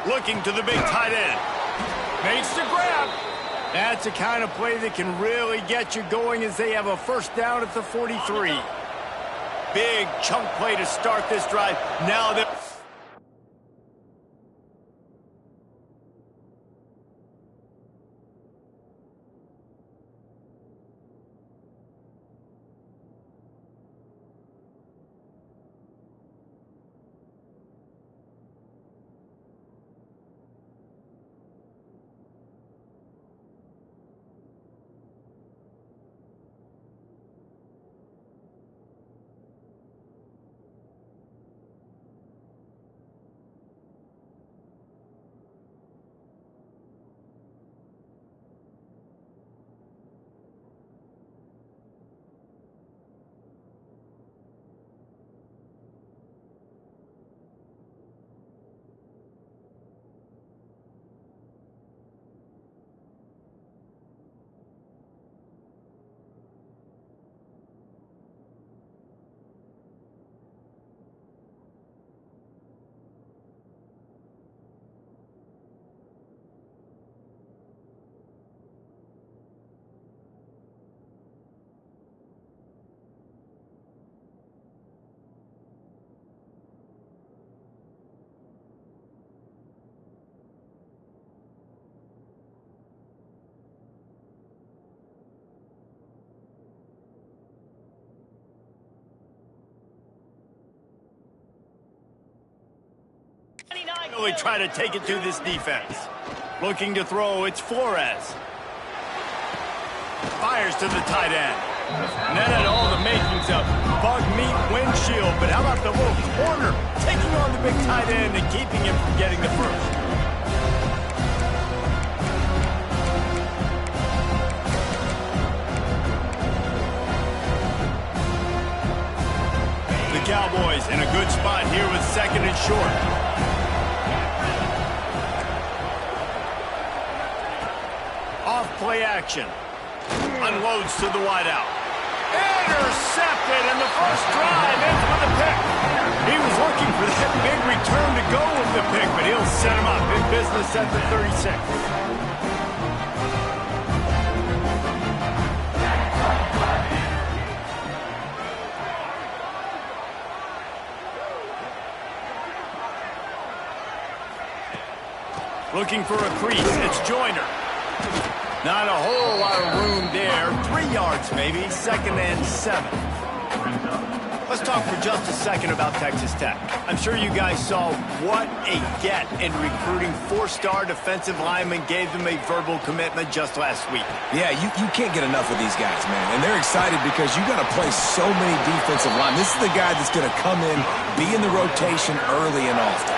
Looking to the big tight end. Makes the grab. That's the kind of play that can really get you going as they have a first down at the 43. Big chunk play to start this drive. Now they're... Really try to take it to this defense. Looking to throw, it's Flores. Fires to the tight end. And that had all the makings of bug meat windshield, but how about the little corner taking on the big tight end and keeping him from getting the first? The Cowboys in a good spot here with second and short. Play action. Unloads to the wideout. Intercepted, and the first drive ends with a pick. He was looking for that big return to go with the pick, but he'll set him up in business at the 36. Looking for a crease. It's Joyner. Not a whole lot of room there. 3 yards maybe. Second and 7. Let's talk for just a second about Texas Tech. I'm sure you guys saw what a get in recruiting. 4-star defensive linemen gave them a verbal commitment just last week. Yeah, you can't get enough of these guys, man. And they're excited because you got to play so many defensive linemen. This is the guy that's going to come in, be in the rotation early and often.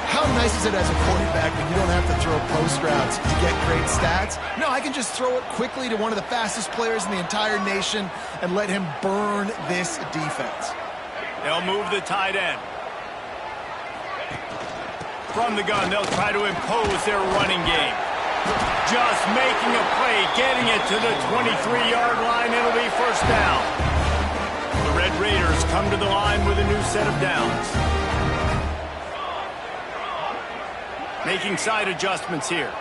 How nice is it as a quarterback when you don't have to throw post routes to get great stats? No, I can just throw it quickly to one of the fastest players in the entire nation and let him burn this defense. They'll move the tight end. From the gun, they'll try to impose their running game. Just making a play, getting it to the 23-yard line. It'll be first down. The Red Raiders come to the line with a new set of downs. Making side adjustments here.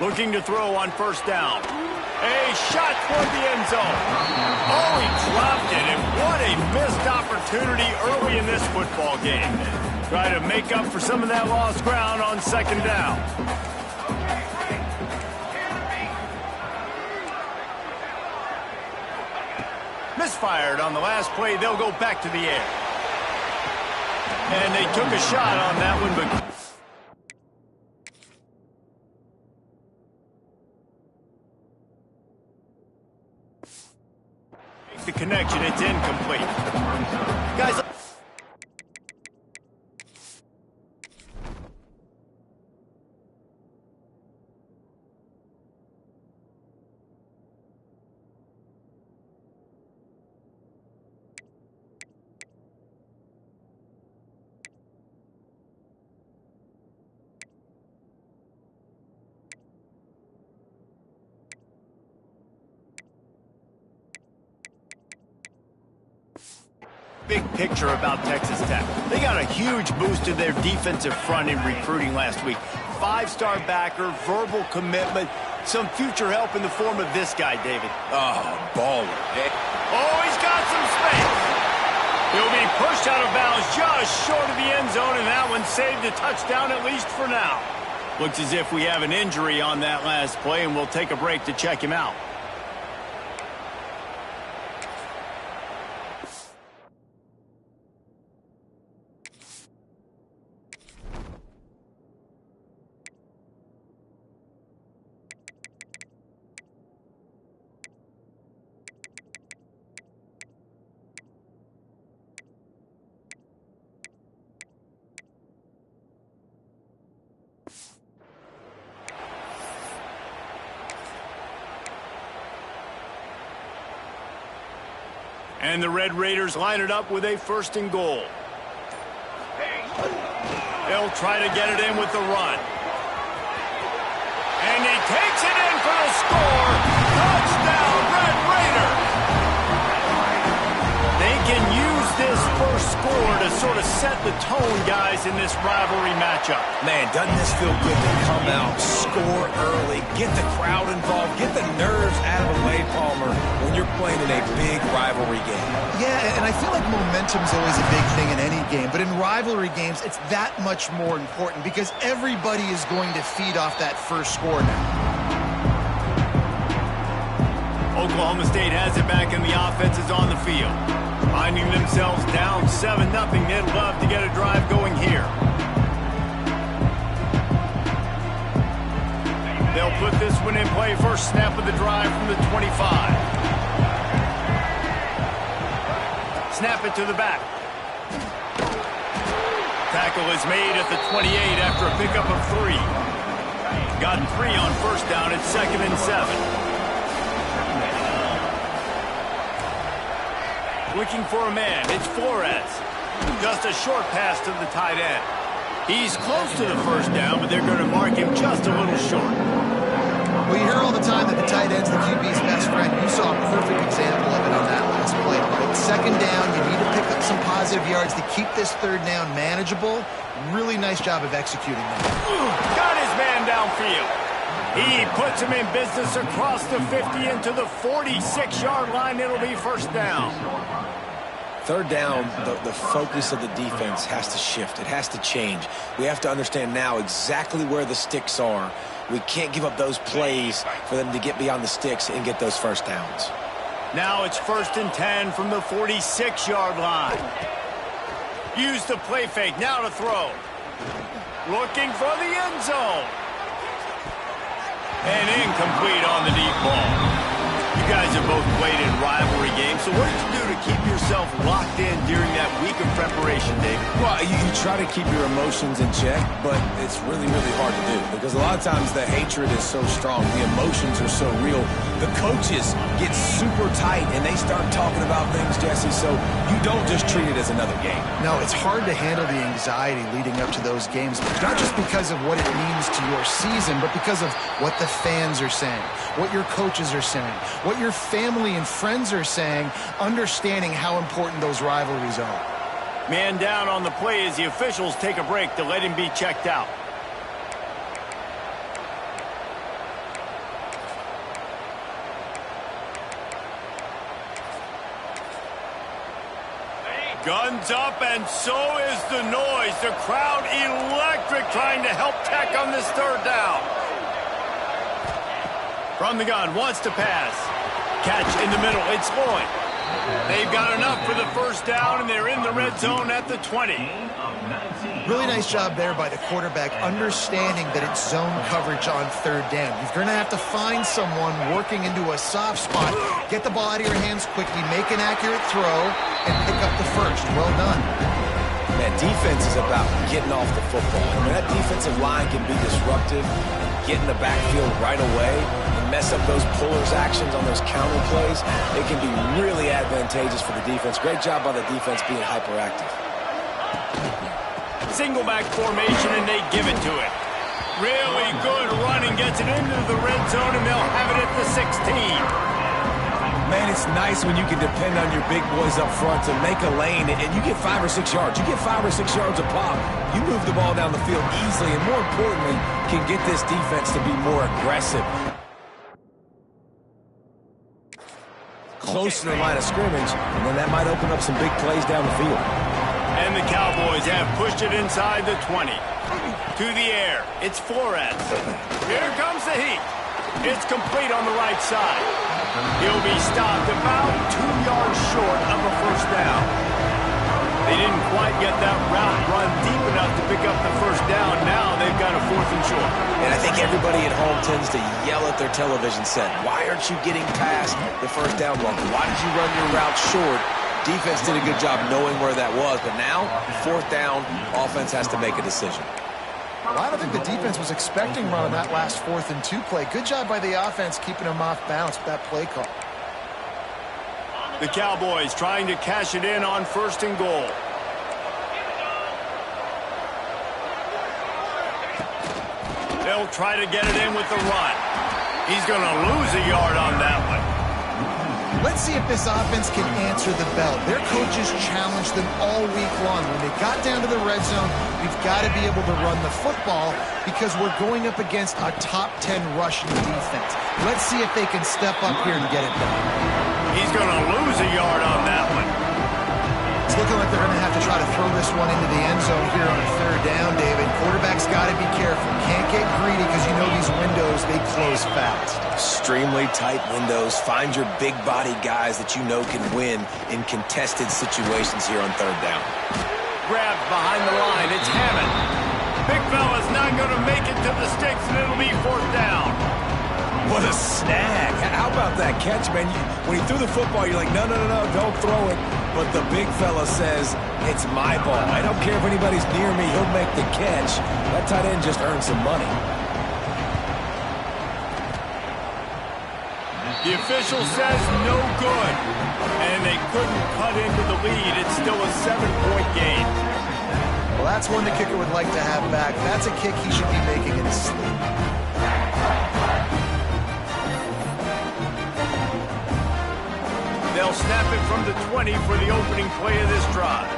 Looking to throw on first down. A shot toward the end zone. Oh, he dropped it, and what a missed opportunity early in this football game. Try to make up for some of that lost ground on second down. Misfired on the last play. They'll go back to the air. And they took a shot on that one, but... the connection, it's incomplete. Guys... Big picture about Texas Tech. They got a huge boost to their defensive front in recruiting last week. 5-star backer, verbal commitment, some future help in the form of this guy, David. Oh, baller. Oh, he's got some space. He'll be pushed out of bounds just short of the end zone, and that one saved a touchdown at least for now. Looks as if we have an injury on that last play, and we'll take a break to check him out. And the Red Raiders line it up with a 1st and goal. They'll try to get it in with the run. And he takes it in for the score. Touchdown, Red Raiders! They can use this first score to sort of set the tone, guys, in this rivalry matchup. Man, doesn't this feel good to come out, score early, get the crowd involved, get the nerves out of the way, Palmer, when you're playing in a big rivalry game. Yeah, and I feel like momentum's always a big thing in any game, but in rivalry games, it's that much more important because everybody is going to feed off that first score now. Oklahoma State has it back, and the offense is on the field. Finding themselves down 7-0, they'd love to get a drive going here. They'll put this one in play. First snap of the drive from the 25. Snap it to the back. Tackle is made at the 28 after a pickup of 3. Got 3 on first down. It's 2nd and 7. Looking for a man. It's Flores. Just a short pass to the tight end. He's close to the first down, but they're going to mark him just a little short. Well, you hear all the time that the tight end's the QB's best friend. You saw a perfect example of it on that last play, right? 2nd down, you need to pick up some positive yards to keep this 3rd down manageable. Really nice job of executing that. Got his man downfield. He puts him in business across the 50 into the 46-yard line. It'll be first down. 3rd down, the focus of the defense has to shift. It has to change. We have to understand now exactly where the sticks are. We can't give up those plays for them to get beyond the sticks and get those first downs. Now it's 1st and 10 from the 46-yard line. Use the play fake. Now to throw. Looking for the end zone. And incomplete on the deep ball. You guys have both played in rivalry games, so what did you do to keep yourself locked in during that week of preparation, David? Well, you try to keep your emotions in check, but it's really, really hard to do because a lot of times the hatred is so strong, the emotions are so real. The coaches get super tight and they start talking about things, Jesse, so you don't just treat it as another game. No, it's hard to handle the anxiety leading up to those games, not just because of what it means to your season, but because of what the fans are saying, what your coaches are saying, what your family and friends are saying, understanding how important those rivalries are. Man down on the play as the officials take a break to let him be checked out. Guns up, and so is the noise. The crowd electric trying to help Tech on this 3rd down. From the gun, wants to pass. Catch in the middle, it's Lloyd. They've got enough for the first down, and they're in the red zone at the 20. Really nice job there by the quarterback, understanding that it's zone coverage on 3rd down. You're going to have to find someone working into a soft spot, get the ball out of your hands quickly, make an accurate throw, and pick up the first. Well done. Man, defense is about getting off the football. I mean, that defensive line can be disruptive, get in the backfield right away, and mess up those pullers actions on those counter plays. It can be really advantageous for the defense. Great job by the defense being hyperactive. Single back formation, and they give it to it. Really good running, gets it into the red zone, and they'll have it at the 16. Man, it's nice when you can depend on your big boys up front to make a lane, and you get 5 or 6 yards. You get 5 or 6 yards a pop. You move the ball down the field easily, and more importantly, can get this defense to be more aggressive. Close to the line of scrimmage, and then that might open up some big plays down the field. And the Cowboys have pushed it inside the 20. To the air, it's Flores. Here comes the heat. It's complete on the right side. He'll be stopped about 2 yards short of a first down. They didn't quite get that route run deep enough to pick up the first down. Now they've got a 4th and short. And I think everybody at home tends to yell at their television set. Why aren't you getting past the first down marker? Why did you run your route short? Defense did a good job knowing where that was, but now, 4th down, offense has to make a decision. Well, I don't think the defense was expecting running that last 4th and 2 play. Good job by the offense keeping them off balance with that play call. The Cowboys trying to cash it in on 1st and goal. They'll try to get it in with the run. He's going to lose a yard on that one. Let's see if this offense can answer the bell. Their coaches challenged them all week long. When they got down to the red zone, we've got to be able to run the football because we're going up against a top 10 rushing defense. Let's see if they can step up here and get it done. He's going to lose a yard on that one. It's looking like they're going to have to try to throw this one into the end zone here on a 3rd down, David. Quarterback's got to be careful. Can't get greedy because you know these windows, they close fast. Extremely tight windows. Find your big body guys that you know can win in contested situations here on 3rd down. Grabbed behind the line. It's Hammond. Big fella's not going to make it to the sticks, and it'll be 4th down. What a snag. How about that catch, man? When he threw the football, you're like, no, don't throw it. But the big fella says, it's my ball. I don't care if anybody's near me. He'll make the catch. That tight end just earned some money. The official says no good. And they couldn't cut into the lead. It's still a 7-point game. Well, that's one the kicker would like to have back. That's a kick he should be making in his sleep. They'll snap it from the 20 for the opening play of this drive.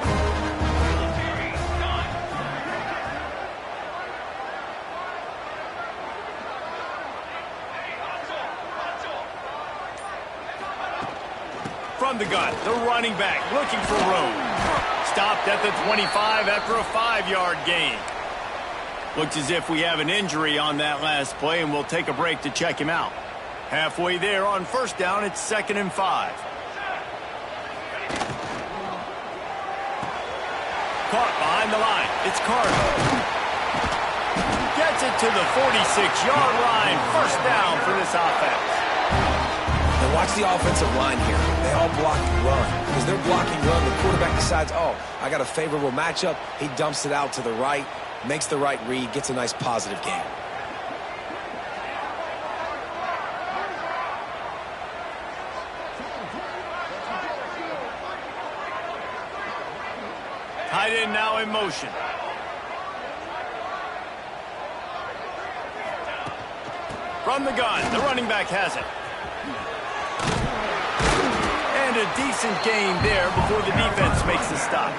From the gun, the running back looking for room. Stopped at the 25 after a 5-yard gain. Looks as if we have an injury on that last play, and we'll take a break to check him out. Halfway there on 1st down, it's 2nd and 5. Caught behind the line. It's Carter. Gets it to the 46-yard line. 1st down for this offense. And watch the offensive line here. They all block and run. Because they're blocking run, the quarterback decides, oh, I got a favorable matchup. He dumps it out to the right, makes the right read, gets a nice positive gain. Tight end now in motion. From the gun, the running back has it. And a decent gain there before the defense makes the stop.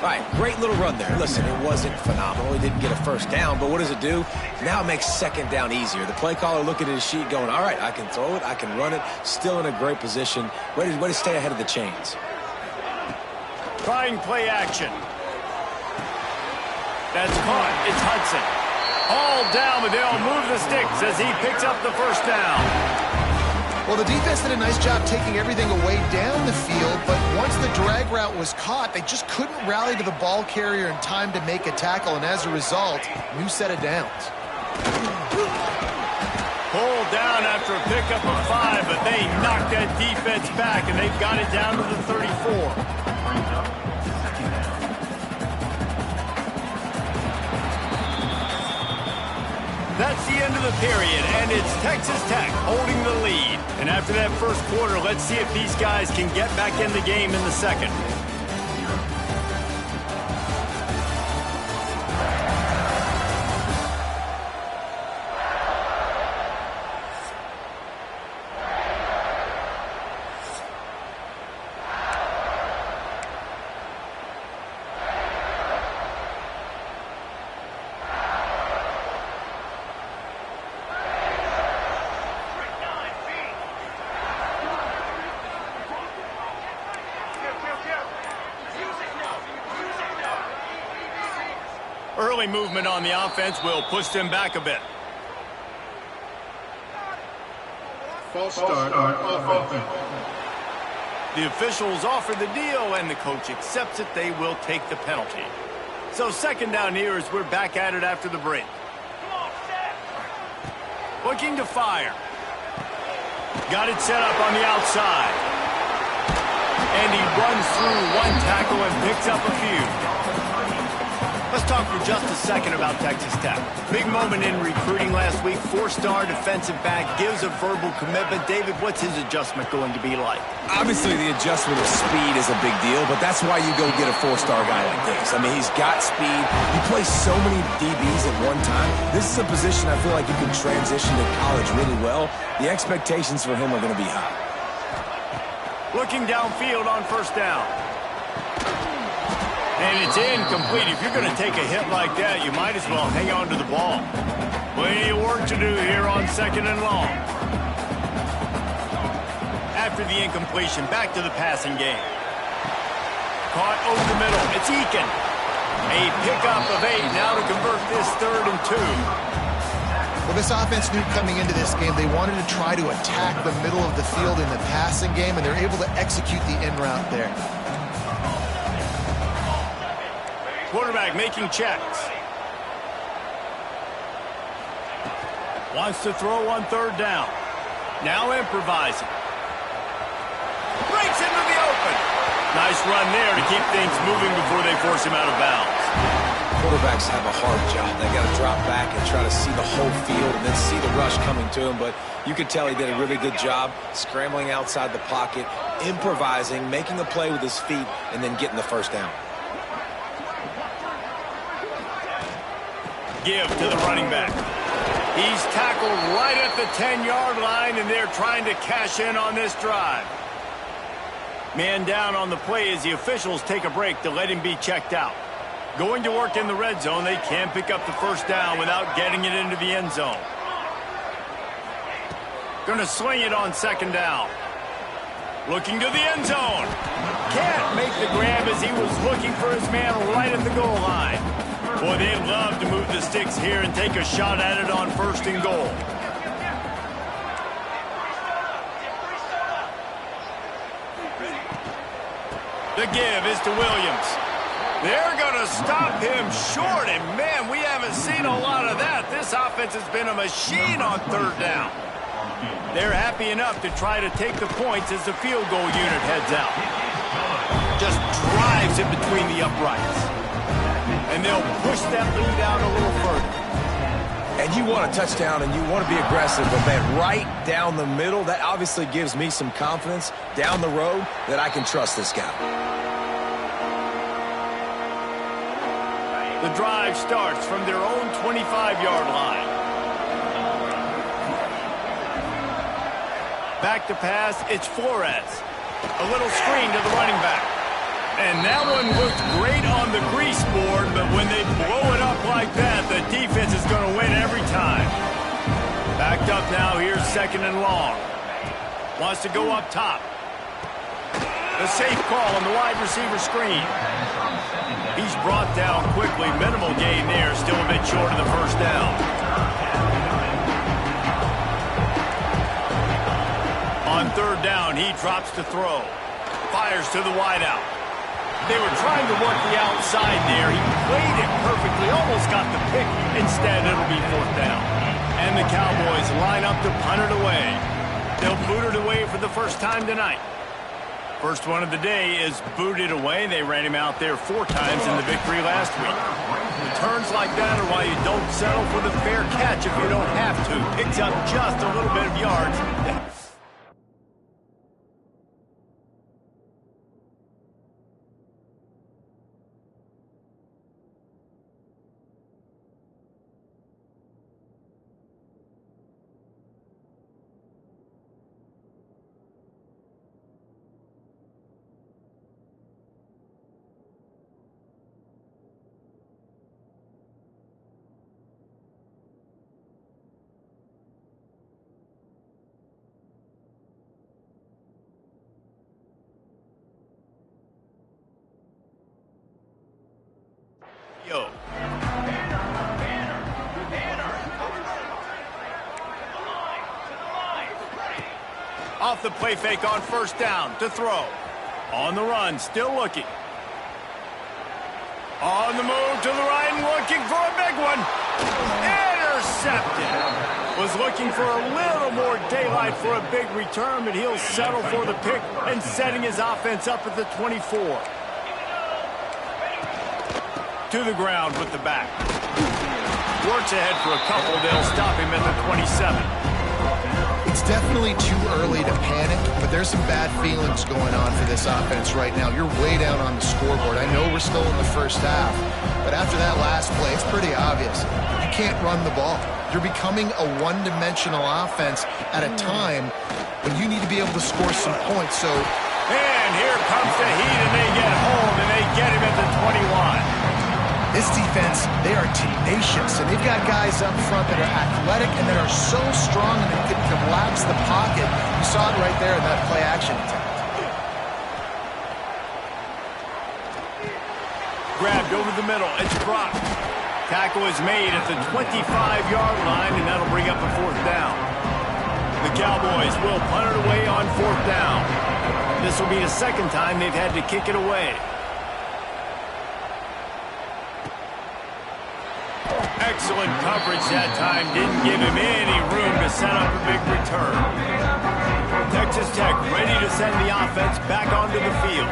All right, great little run there. Listen, it wasn't phenomenal. He didn't get a 1st down, but what does it do? Now it makes 2nd down easier. The play caller looking at his sheet going, all right, I can throw it, I can run it, still in a great position, ready to stay ahead of the chains. Trying play action. That's caught. It's Hudson. All down, but they'll move the sticks as he picks up the 1st down. Well, the defense did a nice job taking everything away down the field, but once the drag route was caught, they just couldn't rally to the ball carrier in time to make a tackle, and as a result, new set of downs. Pulled down after a pickup of 5, but they knocked that defense back, and they got it down to the 34. That's the end of the period, and it's Texas Tech holding the lead. And after that 1st quarter, let's see if these guys can get back in the game in the 2nd. Early movement on the offense will push them back a bit. False start on offense. The officials offer the deal, and the coach accepts it. They will take the penalty. So second down here as we're back at it after the break. Looking to fire. Got it set up on the outside. And he runs through one tackle and picks up a few. Let's talk for just a second about Texas Tech. Big moment in recruiting last week. 4-star defensive back gives a verbal commitment. David, what's his adjustment going to be like? Obviously, the adjustment of speed is a big deal, but that's why you go get a 4-star guy like this. I mean, he's got speed. He plays so many DBs at one time. This is a position I feel like you can transition to college really well. The expectations for him are going to be high. Looking downfield on first down. And it's incomplete. If you're going to take a hit like that, you might as well hang on to the ball. Plenty of work to do here on second and long. After the incompletion, back to the passing game. Caught over the middle. It's Eakin. A pickup of 8 now to convert this 3rd and 2. Well, this offense knew coming into this game they wanted to try to attack the middle of the field in the passing game, and they're able to execute the in route there. Quarterback making checks. Wants to throw on 3rd down. Now improvising. Breaks into the open. Nice run there to keep things moving before they force him out of bounds. Quarterbacks have a hard job. They got to drop back and try to see the whole field and then see the rush coming to him. But you could tell he did a really good job scrambling outside the pocket, improvising, making a play with his feet, and then getting the first down. Give to the running back. He's tackled right at the 10-yard line, and they're trying to cash in on this drive. Man down on the play as the officials take a break to let him be checked out. Going to work in the red zone, they can't pick up the first down without getting it into the end zone. Going to sling it on 2nd down. Looking to the end zone. Can't make the grab as he was looking for his man right at the goal line. Boy, they'd love to move the sticks here and take a shot at it on 1st and goal. The give is to Williams. They're going to stop him short, and man, we haven't seen a lot of that. This offense has been a machine on 3rd down. They're happy enough to try to take the points as the field goal unit heads out. Just drives it between the uprights. And they'll push that lead out a little further. And you want a touchdown and you want to be aggressive, but man, right down the middle, that obviously gives me some confidence down the road that I can trust this guy. The drive starts from their own 25-yard line. Back to pass, it's Flores. A little screen to the running back. And that one looked great on the grease board, but when they blow it up like that, the defense is going to win every time. Backed up now, here's 2nd and long. Wants to go up top. The safe call on the wide receiver screen. He's brought down quickly. Minimal gain there, still a bit short of the first down. On 3rd down, he drops to throw. Fires to the wideout. They were trying to work the outside there. He played it perfectly, almost got the pick. Instead, it'll be 4th down. And the Cowboys line up to punt it away. They'll boot it away for the first time tonight. First one of the day is booted away. They ran him out there 4 times in the victory last week. Returns like that are why you don't settle for the fair catch if you don't have to. Picks up just a little bit of yards. Off the play fake on first down to throw. On the run, still looking. On the move to the right and looking for a big one. Intercepted. Was looking for a little more daylight for a big return, but he'll settle for the pick and setting his offense up at the 24. To the ground with the back. Works ahead for a couple. They'll stop him at the 27. It's definitely too early to panic, but there's some bad feelings going on for this offense right now. You're way down on the scoreboard. I know we're still in the first half, but after that last play, it's pretty obvious. You can't run the ball. You're becoming a one-dimensional offense at a time when you need to be able to score some points. And here comes the heat, and they get home, and they get him at the 21. This defense, they are tenacious, and they've got guys up front that are athletic and that are so strong and they can collapse the pocket. You saw it right there in that play-action attempt. Grabbed over the middle. It's dropped. Tackle is made at the 25-yard line, and that'll bring up a fourth down. The Cowboys will punt it away on fourth down. This will be the second time they've had to kick it away. Excellent coverage that time. Didn't give him any room to set up a big return. Texas Tech ready to send the offense back onto the field.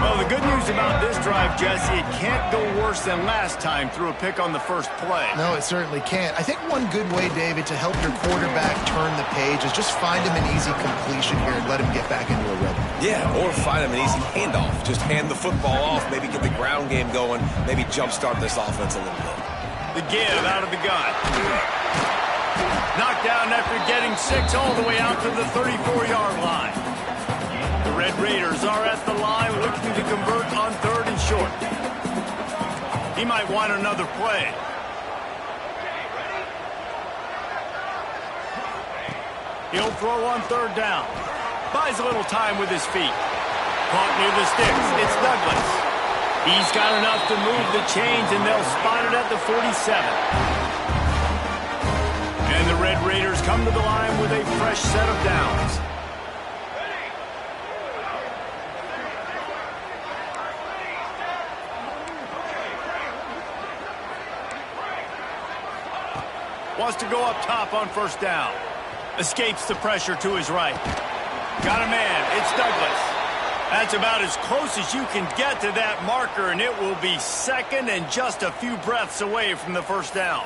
Well, the good news about this drive, Jesse, it can't go worse than last time through a pick on the first play. No, it certainly can't. I think one good way, David, to help your quarterback turn the page is just find him an easy completion here and let him get back into a rhythm. Yeah, or find him an easy handoff. Just hand the football off, maybe get the ground game going, maybe jumpstart this offense a little bit. The give out of the gun. Knocked down after getting 6 all the way out to the 34-yard line. The Red Raiders are at the line looking to convert on third and short. He might want another play. He'll throw on third down. Buys a little time with his feet. Caught near the sticks. It's Douglas. He's got enough to move the chains, and they'll spot it at the 47. And the Red Raiders come to the line with a fresh set of downs. Wants to go up top on first down. Escapes the pressure to his right. Got a man. It's Douglas. That's about as close as you can get to that marker, and it will be second and just a few breaths away from the first down.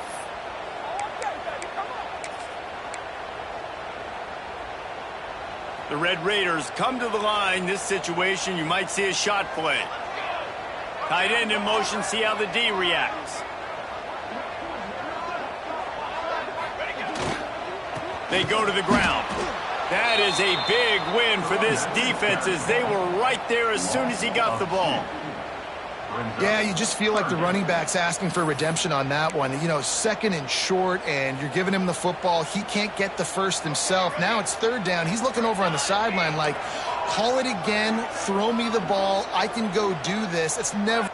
The Red Raiders come to the line. This situation, you might see a shot play. Tight end in motion, see how the D reacts. They go to the ground. That is a big win for this defense as they were right there as soon as he got the ball. Yeah, you just feel like the running back's asking for redemption on that one. You know, second and short, and you're giving him the football. He can't get the first himself. Now it's third down. He's looking over on the sideline like, call it again, throw me the ball. I can go do this. It's never...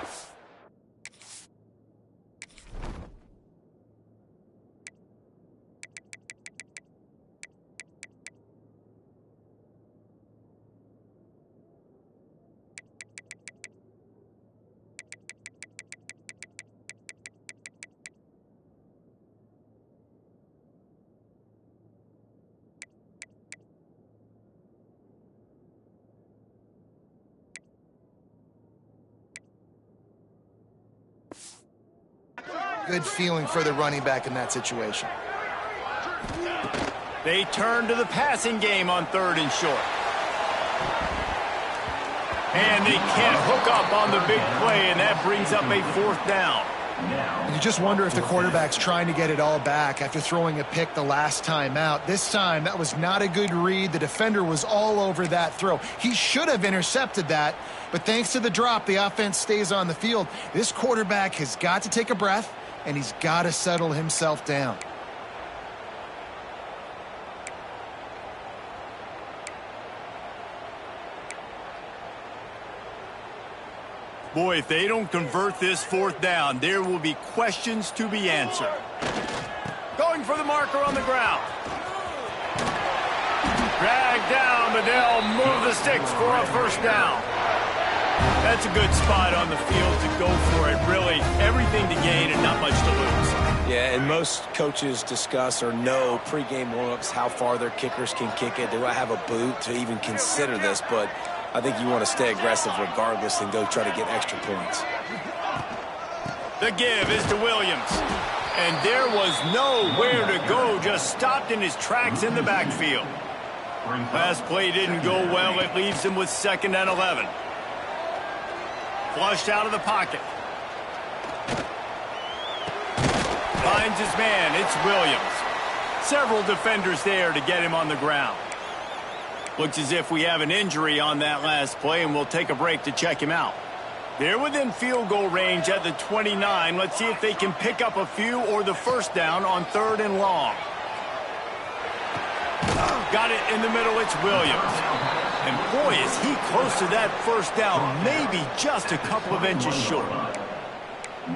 Good feeling for the running back in that situation. They turn to the passing game on third and short. And they can't hook up on the big play, and that brings up a fourth down. You just wonder if the quarterback's trying to get it all back after throwing a pick the last time out. This time, that was not a good read. The defender was all over that throw. He should have intercepted that, but thanks to the drop, the offense stays on the field. This quarterback has got to take a breath, and he's got to settle himself down. Boy, if they don't convert this fourth down, there will be questions to be answered. Going for the marker on the ground. Dragged down but they'll move the sticks for a first down. That's a good spot on the field to go for it. Really, everything to gain and not much to lose. Yeah, and most coaches discuss or know pregame warm-ups how far their kickers can kick it. Do I have a boot to even consider this? But I think you want to stay aggressive regardless and go try to get extra points. The give is to Williams. And there was nowhere to go, just stopped in his tracks in the backfield. Last play didn't go well. It leaves him with 2nd and 11. Flushed out of the pocket. Finds his man. It's Williams. Several defenders there to get him on the ground. Looks as if we have an injury on that last play, and we'll take a break to check him out. They're within field goal range at the 29. Let's see if they can pick up a few or the first down on 3rd and long. Got it in the middle. It's Williams. And boy, is he close to that first down, maybe just a couple of inches short.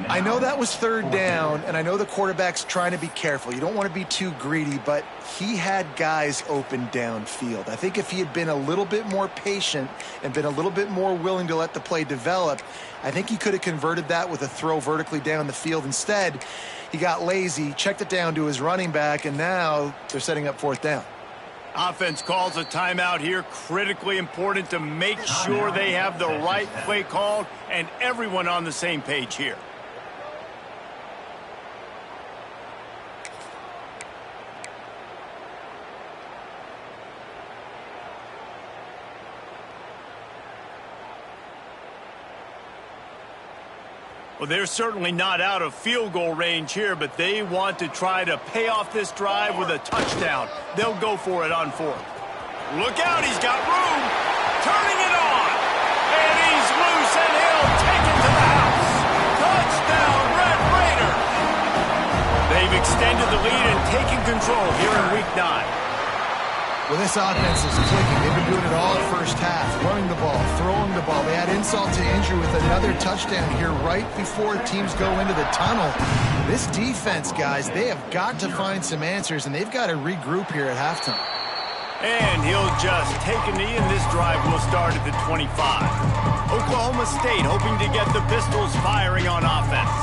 I know that was 3rd down, and I know the quarterback's trying to be careful. You don't want to be too greedy, but he had guys open downfield. I think if he had been a little bit more patient and been a little bit more willing to let the play develop, I think he could have converted that with a throw vertically down the field. Instead, he got lazy, checked it down to his running back, and now they're setting up 4th down. Offense calls a timeout here. Critically important to make sure they have the right play called and everyone on the same page here. Well, they're certainly not out of field goal range here, but they want to try to pay off this drive with a touchdown. They'll go for it on 4th. Look out, he's got room. Turning it on. And he's loose, and he'll take it to the house. Touchdown, Red Raiders. They've extended the lead and taken control here in Week 9. Well, this offense is clicking. They've been doing it all first half, running the ball, throwing the ball. They had insult to injury with another touchdown here right before teams go into the tunnel. This defense, guys, they have got to find some answers, and they've got to regroup here at halftime. And he'll just take a knee, and this drive will start at the 25. Oklahoma State hoping to get the Pistols firing on offense.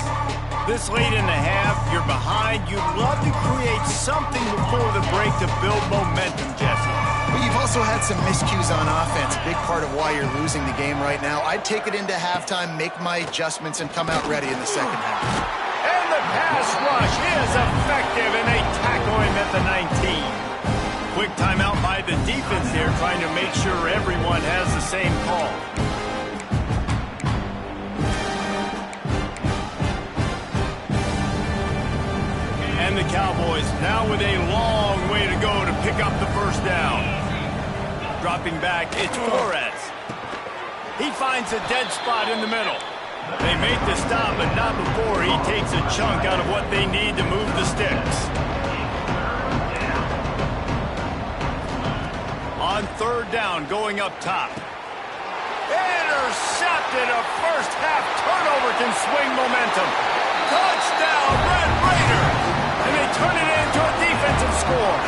This late in the half, you're behind. You'd love to create something before the break to build momentum, Jesse. But you've also had some miscues on offense, a big part of why you're losing the game right now. I'd take it into halftime, make my adjustments, and come out ready in the second half. And the pass rush is effective, and they tackle him at the 19. Quick timeout by the defense there, trying to make sure everyone has the same call. And the Cowboys now with a long way to go to pick up the first down. Dropping back, it's Flores. He finds a dead spot in the middle. They make the stop, but not before he takes a chunk out of what they need to move the sticks. On 3rd down, going up top. Intercepted. A first half turnover can swing momentum. Touchdown, Red Raiders. And they turn it into a defensive score.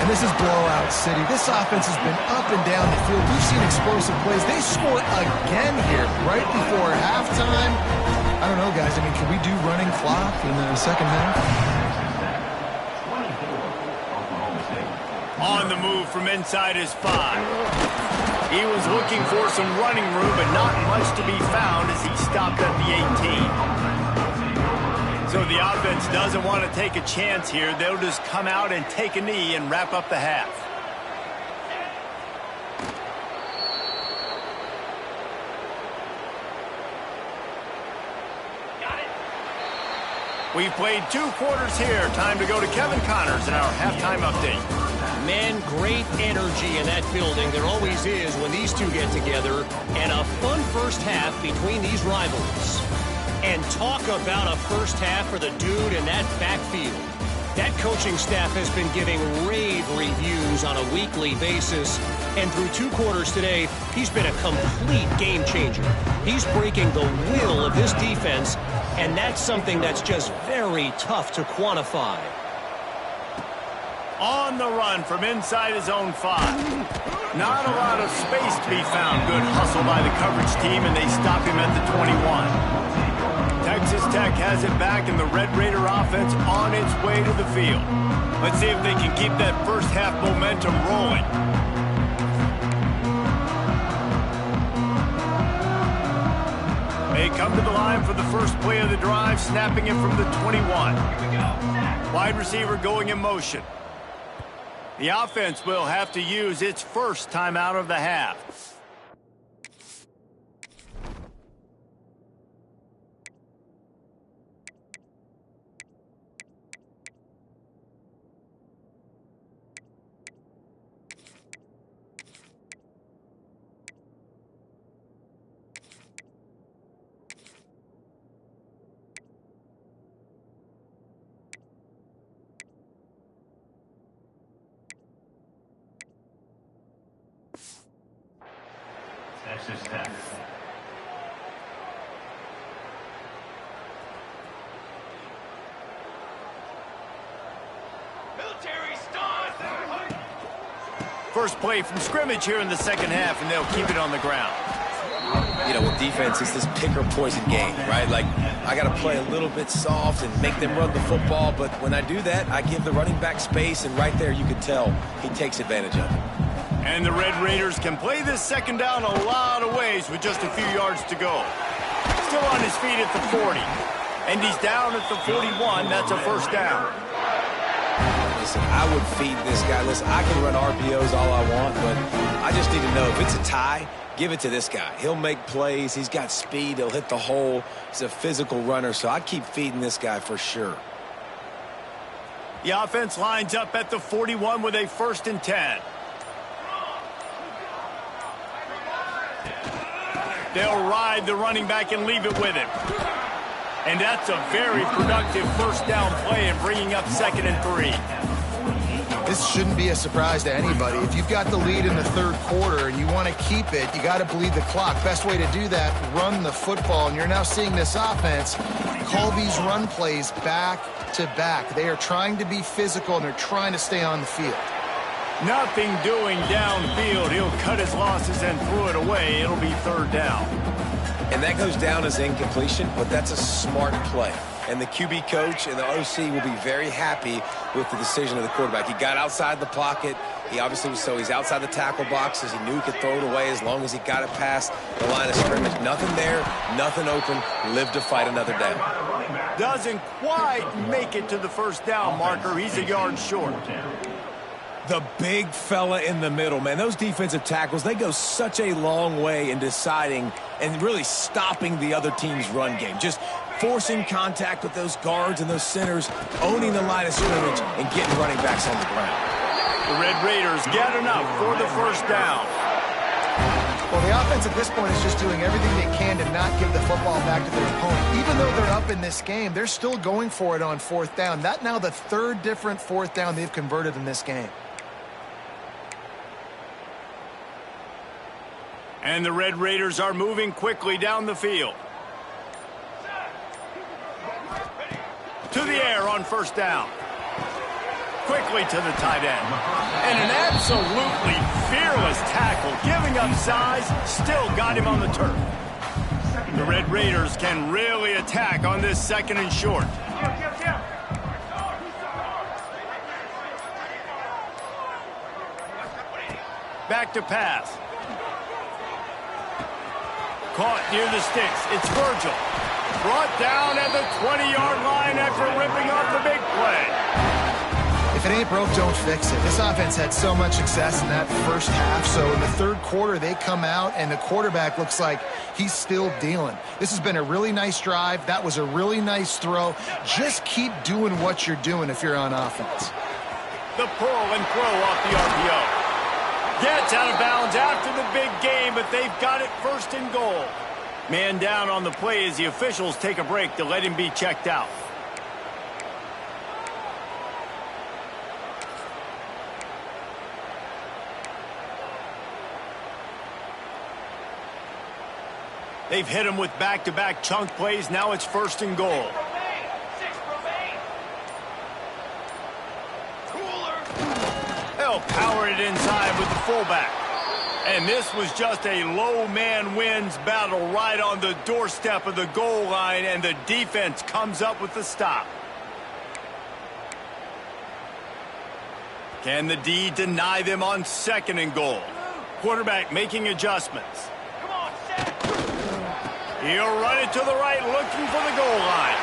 And this is blowout city. This offense has been up and down the field. We've seen explosive plays. They score again here right before halftime. I don't know, guys. I mean, can we do running clock in the second half? On the move from inside his 5. He was looking for some running room, but not much to be found as he stopped at the 18. So the offense doesn't want to take a chance here. They'll just come out and take a knee and wrap up the half. We've played 2 quarters here. Time to go to Kevin Connors in our halftime update. Man, great energy in that building. There always is when these two get together. And a fun first half between these rivals. And talk about a first half for the dude in that backfield. That coaching staff has been giving rave reviews on a weekly basis. And through 2 quarters today, he's been a complete game changer. He's breaking the will of this defense, and that's something that's just very tough to quantify. On the run from inside his own 5. Not a lot of space to be found. Good hustle by the coverage team, and they stop him at the 21. Texas Tech has it back, and the Red Raider offense on its way to the field. Let's see if they can keep that first half momentum rolling. They come to the line for the first play of the drive, snapping it from the 21. Wide receiver going in motion. The offense will have to use its first timeout of the half. Texas Tech. First play from scrimmage here in the second half, and they'll keep it on the ground. You know, with defense, it's this pick or poison game, right? Like, I got to play a little bit soft and make them run the football, but when I do that, I give the running back space, and right there you can tell he takes advantage of it. And the Red Raiders can play this second down a lot of ways with just a few yards to go. Still on his feet at the 40. And he's down at the 41. That's a first down. Listen, I would feed this guy. Listen, I can run RPOs all I want, but I just need to know if it's a tie, give it to this guy. He'll make plays. He's got speed. He'll hit the hole. He's a physical runner, so I keep feeding this guy for sure. The offense lines up at the 41 with a 1st and 10. They'll ride the running back and leave it with him. And that's a very productive first down play and bringing up 2nd and 3. This shouldn't be a surprise to anybody. If you've got the lead in the third quarter and you want to keep it, you got to bleed the clock. Best way to do that, run the football. And you're now seeing this offense call these run plays back to back. They are trying to be physical, and they're trying to stay on the field. Nothing doing downfield. He'll cut his losses and throw it away. It'll be 3rd down. And that goes down as incompletion, but that's a smart play. And the QB coach and the OC will be very happy with the decision of the quarterback. He got outside the pocket. He obviously was, so he's outside the tackle boxes. He knew he could throw it away as long as he got it past the line of scrimmage. Nothing there, nothing open. Live to fight another down. Doesn't quite make it to the first down marker. He's a yard short. The big fella in the middle, man. Those defensive tackles, they go such a long way in deciding and really stopping the other team's run game. Just forcing contact with those guards and those centers, owning the line of scrimmage, and getting running backs on the ground. The Red Raiders get enough for the first down. Well, the offense at this point is just doing everything they can to not give the football back to their opponent. Even though they're up in this game, they're still going for it on 4th down. That now the 3rd different 4th down they've converted in this game. And the Red Raiders are moving quickly down the field. To the air on 1st down. Quickly to the tight end. And an absolutely fearless tackle. Giving up size, still got him on the turf. The Red Raiders can really attack on this 2nd and short. Back to pass. Caught near the sticks. It's Virgil. Brought down at the 20-yard line after ripping off the big play. If it ain't broke, don't fix it. This offense had so much success in that first half, so in the third quarter they come out and the quarterback looks like he's still dealing. This has been a really nice drive. That was a really nice throw. Just keep doing what you're doing if you're on offense. The pull and throw off the RPO. Gets out of bounds after the big game, but they've got it 1st and goal. Man down on the play as the officials take a break to let him be checked out. They've hit him with back-to-back chunk plays. Now it's 1st and goal. power it inside with the fullback. And this was just a low man wins battle right on the doorstep of the goal line, and the defense comes up with the stop. Can the D deny them on 2nd and goal? Quarterback making adjustments. He'll run it to the right, looking for the goal line.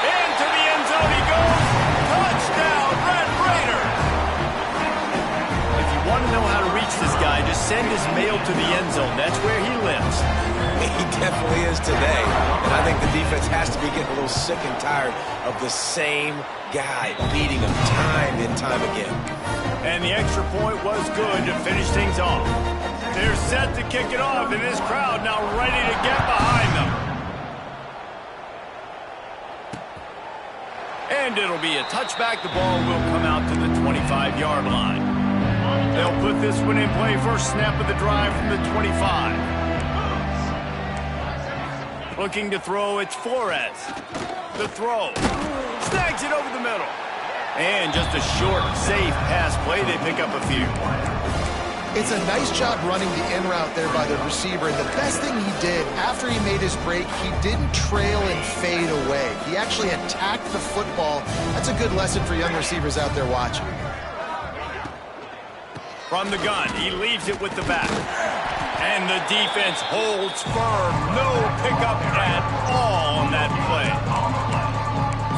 Into the end zone he goes. Touchdown, Red Raiders! If you want to know how to reach this guy, just send his mail to the end zone. That's where he lives. He definitely is today. And I think the defense has to be getting a little sick and tired of the same guy beating him time and time again. And the extra point was good to finish things off. They're set to kick it off, and this crowd now ready to get behind them. And it'll be a touchback. The ball will come out to the 25-yard line. They'll put this one in play. First snap of the drive from the 25. Looking to throw, it's Flores. The throw. Snags it over the middle. And just a short, safe pass play. They pick up a few. It's a nice job running the in route there by the receiver. And the best thing he did after he made his break, he didn't trail and fade away. He actually attacked the football. That's a good lesson for young receivers out there watching. From the gun, he leaves it with the back. And the defense holds firm. No pickup at all on that play.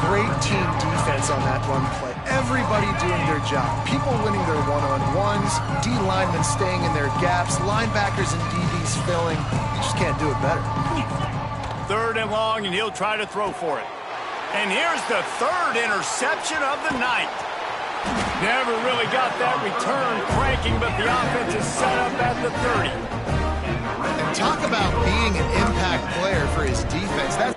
Great team defense on that run play. Everybody doing their job. People winning their one-on-ones, D linemen staying in their gaps, linebackers and DBs filling. You just can't do it better. 3rd and long, and he'll try to throw for it. And here's the 3rd interception of the night. Never really got that return cranking, but the offense is set up at the 30. And talk about being an impact player for his defense. That's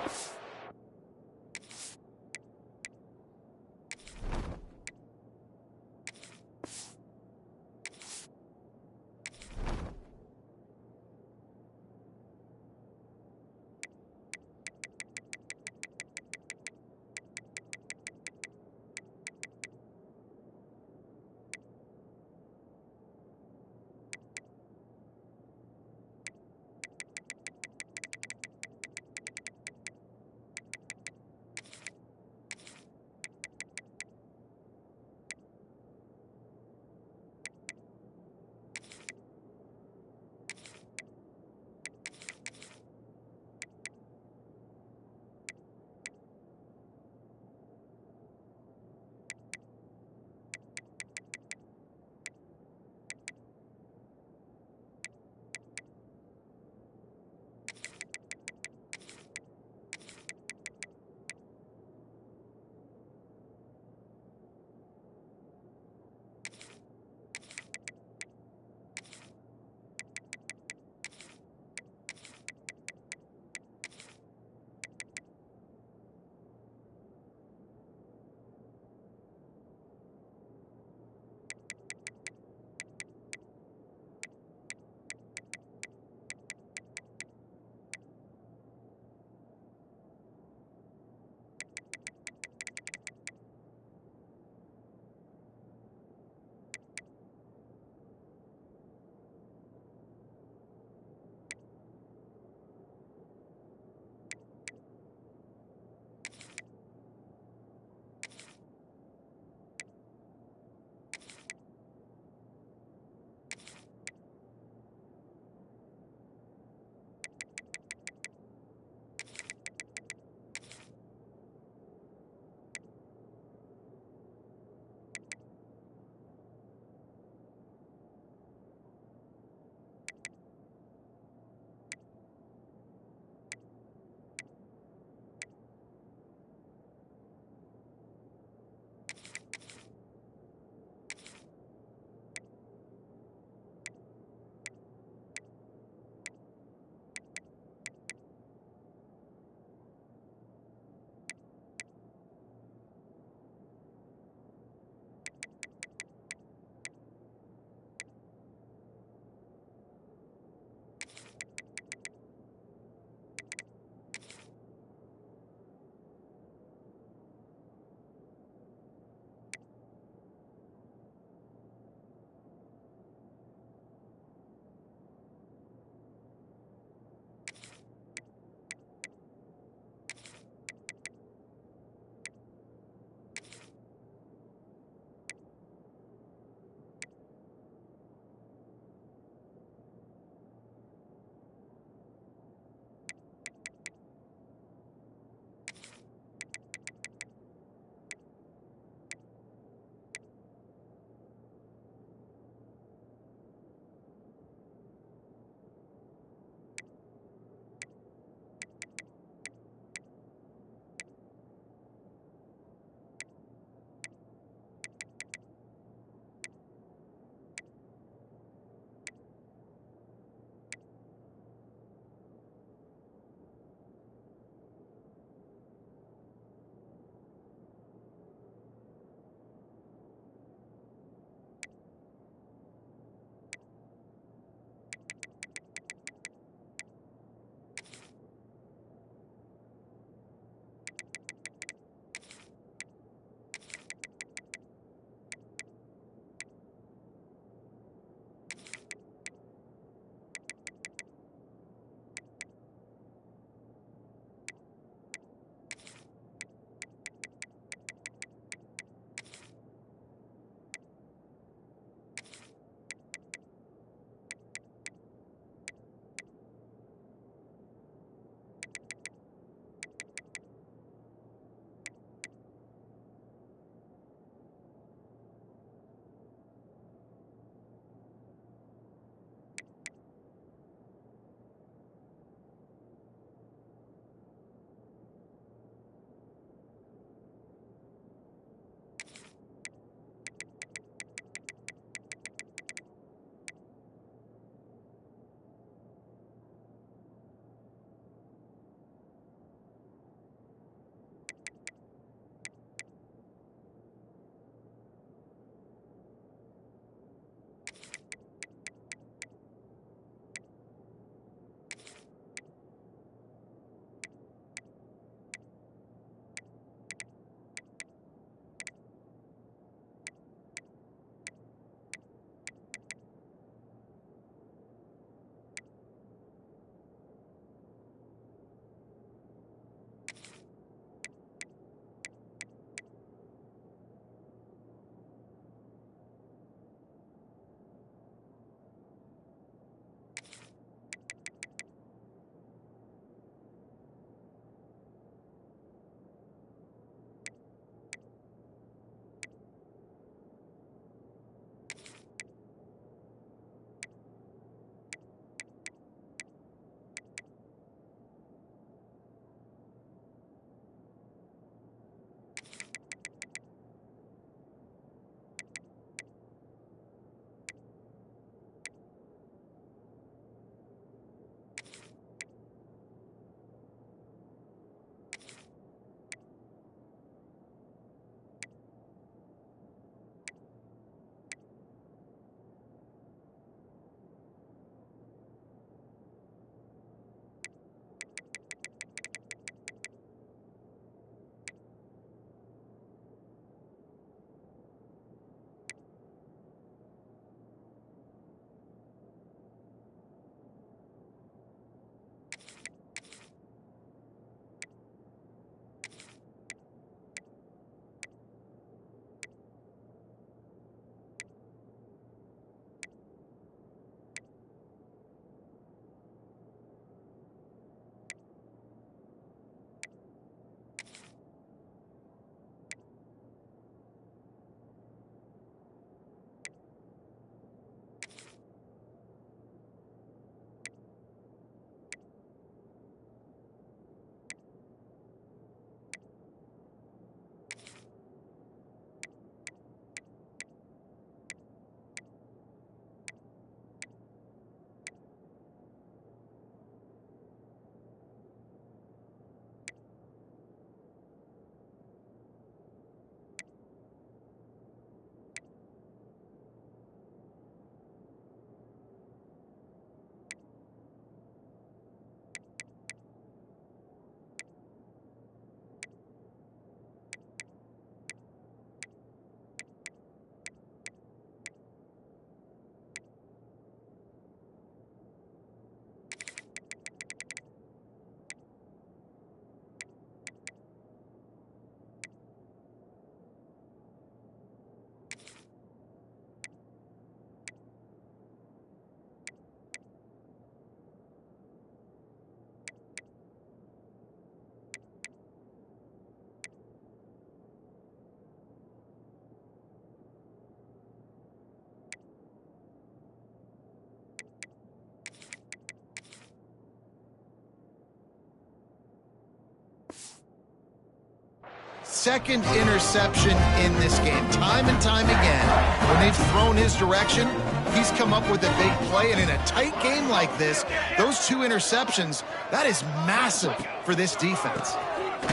second interception in this game. Time and time again, when they've thrown his direction, he's come up with a big play. And in a tight game like this, those 2 interceptions, that is massive for this defense.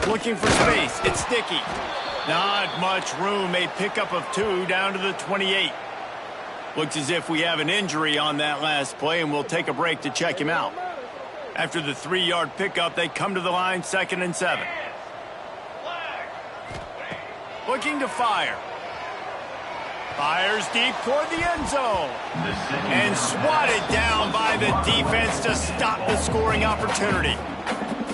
Looking for space. It's Sticky. Not much room. A pickup of 2 down to the 28. Looks as if we have an injury on that last play, and we'll take a break to check him out. After the 3-yard pickup, they come to the line, 2nd and 7. Looking to fire. Fires deep toward the end zone. And swatted down by the defense to stop the scoring opportunity.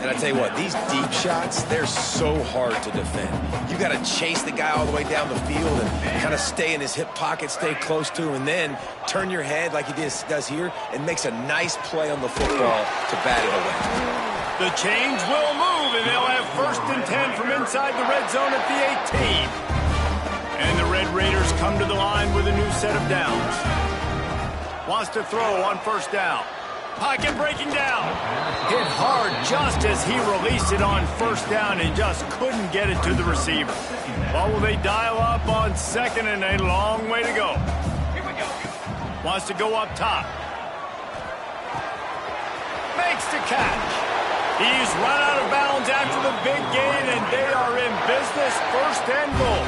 And I tell you what, these deep shots, they're so hard to defend. You got to chase the guy all the way down the field and kind of stay in his hip pocket, stay close to him, and then turn your head like he does here and makes a nice play on the football to bat it away. The change will move, and they'll have 1st and 10 from inside the red zone at the 18. And the Red Raiders come to the line with a new set of downs. Wants to throw on 1st down. Pocket breaking down. Hit hard just as he released it on 1st down and just couldn't get it to the receiver. Well, will they dial up on 2nd and a long way to go? Wants to go up top. Makes the catch. He's run out of bounds after the big gain, and they are in business, 1st and goal.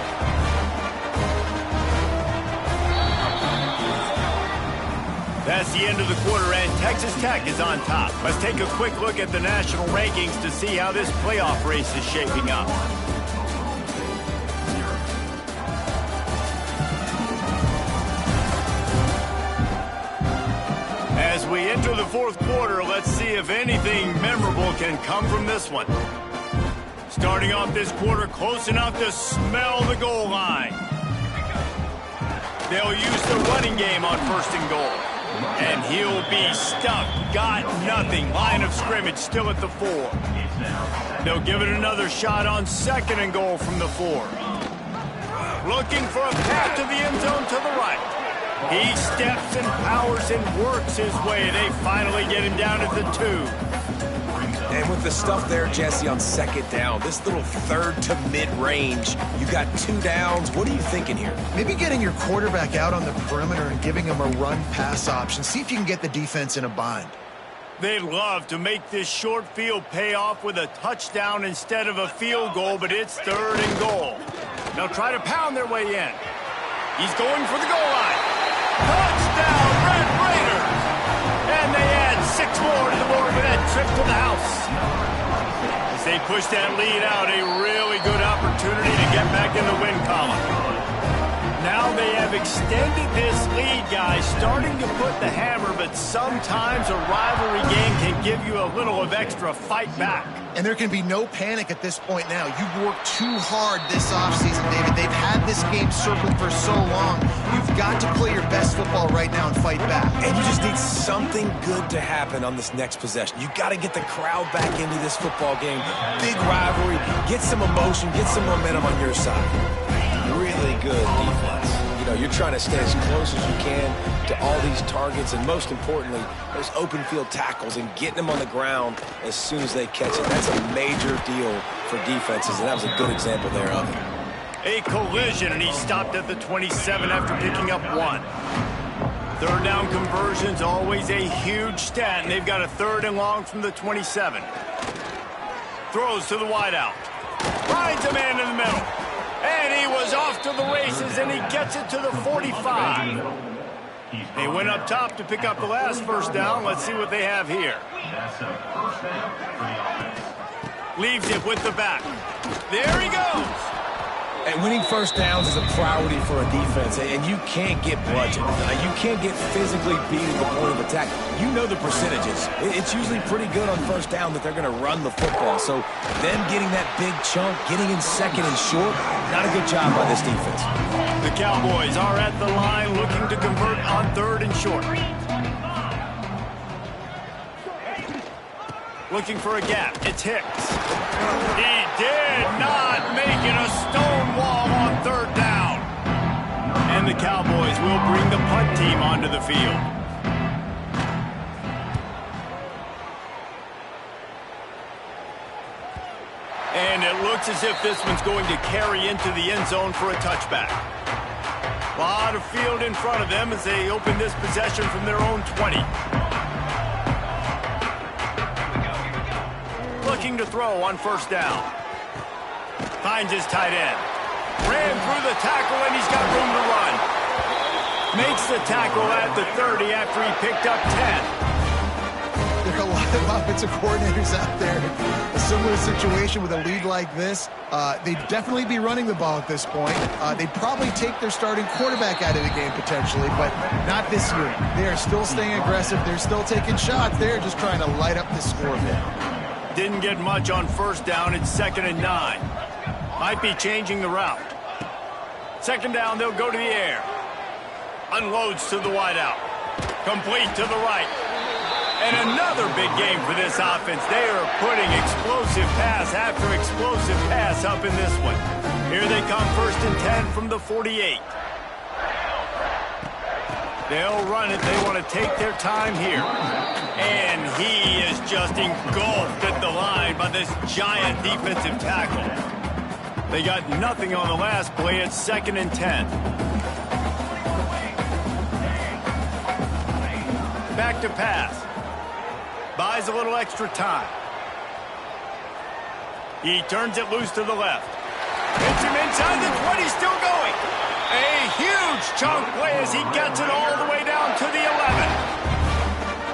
That's the end of the quarter, and Texas Tech is on top. Let's take a quick look at the national rankings to see how this playoff race is shaping up. As we enter the 4th quarter, let's see if anything memorable can come from this one. Starting off this quarter close enough to smell the goal line. They'll use the running game on 1st and goal. And he'll be stuck. Got nothing. Line of scrimmage still at the 4. They'll give it another shot on 2nd and goal from the 4. Looking for a path to the end zone to the right. He steps and powers and works his way. They finally get him down at the 2. And with the stuff there, Jesse, on 2nd down, this little 3rd to mid-range, you got 2 downs. What are you thinking here? Maybe getting your quarterback out on the perimeter and giving him a run-pass option. See if you can get the defense in a bind. They'd love to make this short field pay off with a touchdown instead of a field goal, but it's 3rd and goal. They'll try to pound their way in. He's going for the goal line. Touchdown, Red Raiders! And they add 6 more to the board with that trip to the house. As they push that lead out, a really good opportunity to get back in the win column. Now they have extended this lead, guys, starting to put the hammer, but sometimes a rivalry game can give you a little of extra fight back. And there can be no panic at this point now. You've worked too hard this offseason, David. They've had this game circled for so long. You've got to play your best football right now and fight back. And you just need something good to happen on this next possession. You got to get the crowd back into this football game. Big rivalry. Get some emotion. Get some momentum on your side. Really good defense. You know, you're trying to stay as close as you can to all these targets, and most importantly, those open field tackles and getting them on the ground as soon as they catch it. That's a major deal for defenses, and that was a good example there of it. A collision, and he stopped at the 27 after picking up 1. 3rd down conversion's always a huge stat, and they've got a 3rd and long from the 27. Throws to the wideout. Finds a man in the middle. And he was off to the races, and he gets it to the 45. They went up top to pick up the last 1st down. Let's see what they have here. Leaves it with the back. There he goes. And winning 1st downs is a priority for a defense, and you can't get bludgeoned. You can't get physically beat at the point of attack. You know the percentages. It's usually pretty good on 1st down that they're going to run the football. So them getting that big chunk, getting in 2nd and short, not a good job by this defense. The Cowboys are at the line looking to convert on 3rd and short. Looking for a gap. It's Hicks. He did not make it a stone wall on 3rd down. And the Cowboys will bring the punt team onto the field. And it looks as if this one's going to carry into the end zone for a touchback. A lot of field in front of them as they open this possession from their own 20. Looking to throw on first down. Finds his tight end. Ran through the tackle, and he's got room to run. Makes the tackle at the 30 after he picked up 10. There are a lot of offensive coordinators out there. A similar situation with a lead like this. They'd definitely be running the ball at this point. They'd probably take their starting quarterback out of the game potentially, but not this year. They are still staying aggressive. They're still taking shots. They're just trying to light up the scoreboard. Didn't get much on first down. It's 2nd and 9. Might be changing the route. 2nd down, they'll go to the air. Unloads to the wideout. Complete to the right. And another big game for this offense. They are putting explosive pass after explosive pass up in this one. Here they come, 1st and 10 from the 48. They'll run it. They want to take their time here. And he is just engulfed at the line by this giant defensive tackle. They got nothing on the last play. It's 2nd and 10. Back to pass. Buys a little extra time. He turns it loose to the left. Hits him inside the 20, still going. A huge chunk play as he gets it all the way down to the 11.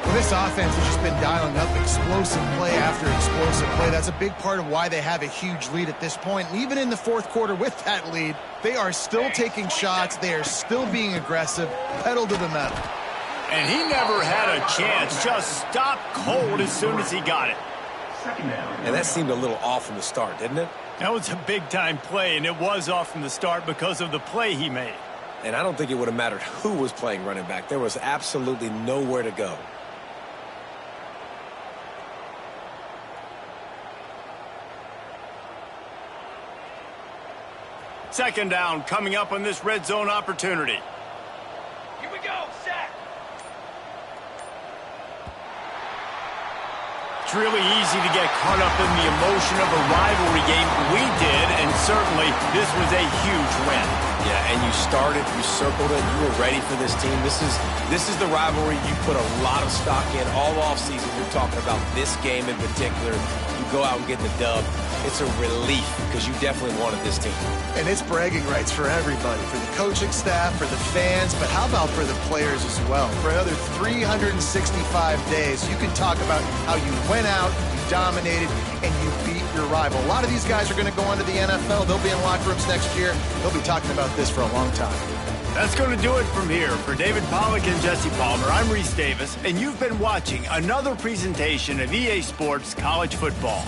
Well, this offense has just been dialing up explosive play after explosive play. That's a big part of why they have a huge lead at this point. And even in the 4th quarter with that lead, they are still taking shots. They are still being aggressive, pedal to the metal. And he never had a chance. Just stopped cold as soon as he got it. And that seemed a little off from the start, didn't it? That was a big-time play, and it was off from the start because of the play he made. And I don't think it would have mattered who was playing running back. There was absolutely nowhere to go. Second down coming up on this red zone opportunity. Here we go, sack. It's really easy to get caught up in the emotion of a rivalry game. We did, and certainly this was a huge win. Yeah, and you started, you circled it, you were ready for this team. This is the rivalry you put a lot of stock in all offseason. You're talking about this game in particular. You go out and get the dub. It's a relief because you definitely wanted this team. And it's bragging rights for everybody, for the coaching staff, for the fans, but how about for the players as well? For another 365 days, you can talk about how you went out, you dominated, and you beat your rival. A lot of these guys are going to go on to the NFL. They'll be in locker rooms next year. They'll be talking about this for a long time. That's going to do it from here. For David Pollack and Jesse Palmer, I'm Reese Davis, and you've been watching another presentation of EA Sports College Football.